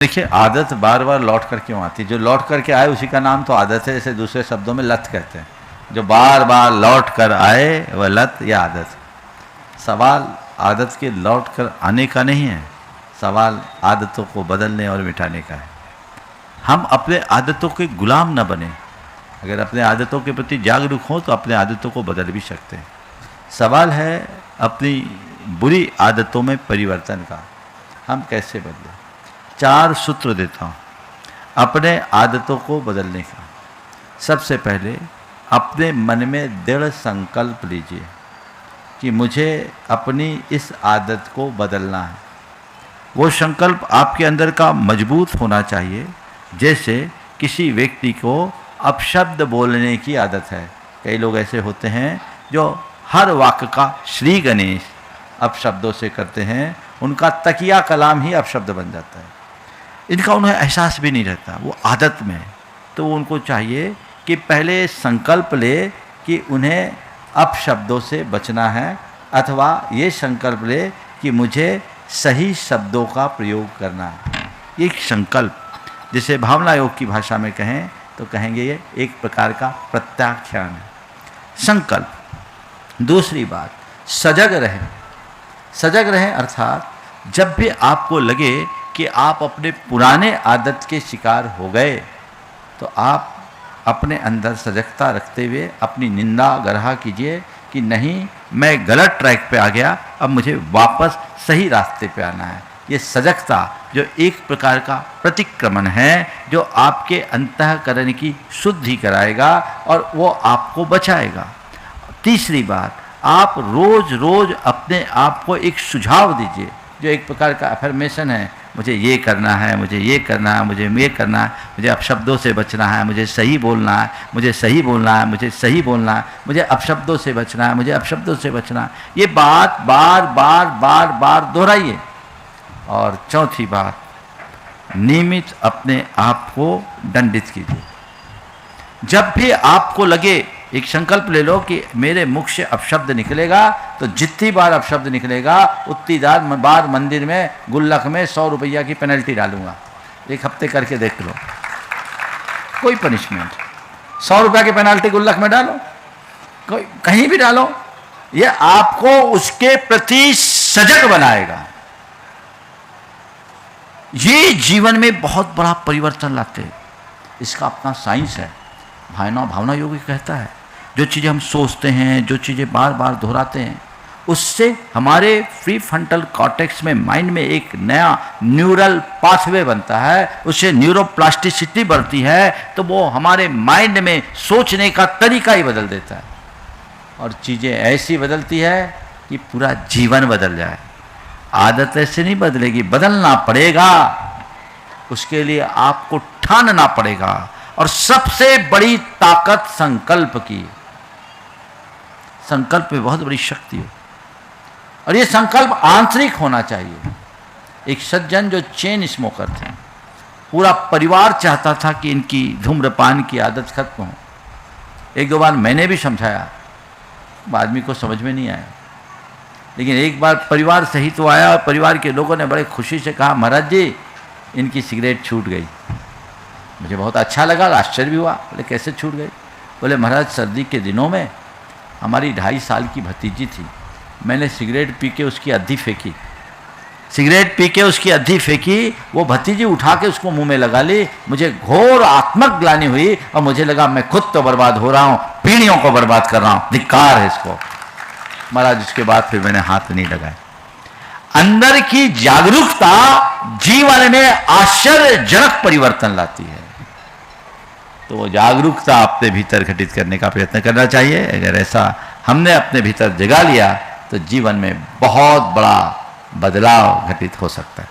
देखिए, आदत बार बार लौट कर क्यों आती है? जो लौट करके आए उसी का नाम तो आदत है। जैसे दूसरे शब्दों में लत कहते हैं। जो बार बार लौट कर आए वह लत या आदत है। सवाल आदत के लौट कर आने का नहीं है, सवाल आदतों को बदलने और मिटाने का है। हम अपने आदतों के गुलाम न बने। अगर अपने आदतों के प्रति जागरूक हों तो अपने आदतों को बदल भी सकते हैं। सवाल है अपनी बुरी आदतों में परिवर्तन का। हम कैसे बदलें? 4 सूत्र देता हूँ अपने आदतों को बदलने का। सबसे पहले अपने मन में दृढ़ संकल्प लीजिए कि मुझे अपनी इस आदत को बदलना है। वो संकल्प आपके अंदर का मजबूत होना चाहिए। जैसे किसी व्यक्ति को अपशब्द बोलने की आदत है। कई लोग ऐसे होते हैं जो हर वाक्य का श्री गणेश अपशब्दों से करते हैं। उनका तकिया कलाम ही अपशब्द बन जाता है। इनका उन्हें एहसास भी नहीं रहता, वो आदत में है। तो उनको चाहिए कि पहले संकल्प ले कि उन्हें अपशब्दों से बचना है, अथवा ये संकल्प ले कि मुझे सही शब्दों का प्रयोग करना है। ये संकल्प, जिसे भावना योग की भाषा में कहें तो कहेंगे ये एक प्रकार का प्रत्याख्यान है, संकल्प। दूसरी बात, सजग रहें। सजग रहें अर्थात जब भी आपको लगे कि आप अपने पुराने आदत के शिकार हो गए तो आप अपने अंदर सजगता रखते हुए अपनी निंदा गरहा कीजिए कि नहीं, मैं गलत ट्रैक पे आ गया, अब मुझे वापस सही रास्ते पे आना है। ये सजगता जो एक प्रकार का प्रतिक्रमण है, जो आपके अंतःकरण की शुद्धि कराएगा और वो आपको बचाएगा। तीसरी बात, आप रोज रोज अपने आप को एक सुझाव दीजिए जो एक प्रकार का अफर्मेशन है। मुझे ये करना है, मुझे ये करना है, मुझे ये करना है, मुझे अपशब्दों से बचना है, मुझे सही बोलना है, मुझे सही बोलना है, मुझे सही बोलना है, मुझे अपशब्दों से बचना है, मुझे अपशब्दों से बचना है। ये बात बार बार बार बार दोहराइए। और चौथी बात, नियमित अपने आप को दंडित कीजिए। जब भी आपको लगे, एक संकल्प ले लो कि मेरे मुख से अपशब्द निकलेगा, तो जितनी बार अपशब्द निकलेगा उतनी बार मंदिर में गुल्लक में 100 रुपया की पेनल्टी डालूंगा। 1 हफ्ते करके देख लो, कोई पनिशमेंट। 100 रुपया की पेनल्टी गुल्लक में डालो, कोई कहीं भी डालो, ये आपको उसके प्रति सजग बनाएगा। ये जीवन में बहुत बड़ा परिवर्तन लाते हैं। इसका अपना साइंस है। भावना योग कहता है जो चीज़ें हम सोचते हैं, जो चीज़ें बार बार दोहराते हैं, उससे हमारे फ्री फ्रंटल कॉर्टेक्स में, माइंड में एक नया न्यूरल पाथवे बनता है, उससे न्यूरोप्लास्टिसिटी बढ़ती है, तो वो हमारे माइंड में सोचने का तरीका ही बदल देता है और चीज़ें ऐसी बदलती है कि पूरा जीवन बदल जाए। आदत ऐसे नहीं बदलेगी, बदलना पड़ेगा। उसके लिए आपको ठानना पड़ेगा। और सबसे बड़ी ताकत संकल्प की। संकल्प में बहुत बड़ी शक्ति है और ये संकल्प आंतरिक होना चाहिए। एक सज्जन जो चेन स्मोकर थे, पूरा परिवार चाहता था कि इनकी धूम्रपान की आदत खत्म हो। 1-2 बार मैंने भी समझाया, आदमी को समझ में नहीं आया। लेकिन एक बार परिवार सही तो आया और परिवार के लोगों ने बड़े खुशी से कहा, महाराज जी इनकी सिगरेट छूट गई। मुझे बहुत अच्छा लगा, आश्चर्य भी हुआ। बोले कैसे छूट गई? बोले महाराज सर्दी के दिनों में हमारी 2.5 साल की भतीजी थी, मैंने सिगरेट पी के उसकी अद्धी फेंकी। सिगरेट पी के उसकी अद्धी फेंकी, वो भतीजी उठा के उसको मुंह में लगा ली। मुझे घोर आत्मक ग्लानि हुई और मुझे लगा मैं खुद तो बर्बाद हो रहा हूँ, पीढ़ियों को बर्बाद कर रहा हूँ, धिक्कार है इसको। महाराज उसके बाद फिर मैंने हाथ नहीं लगाया। अंदर की जागरूकता जीवन में आश्चर्यजनक परिवर्तन लाती है। तो वो जागरूकता अपने भीतर घटित करने का प्रयत्न करना चाहिए। अगर ऐसा हमने अपने भीतर जगा लिया तो जीवन में बहुत बड़ा बदलाव घटित हो सकता है।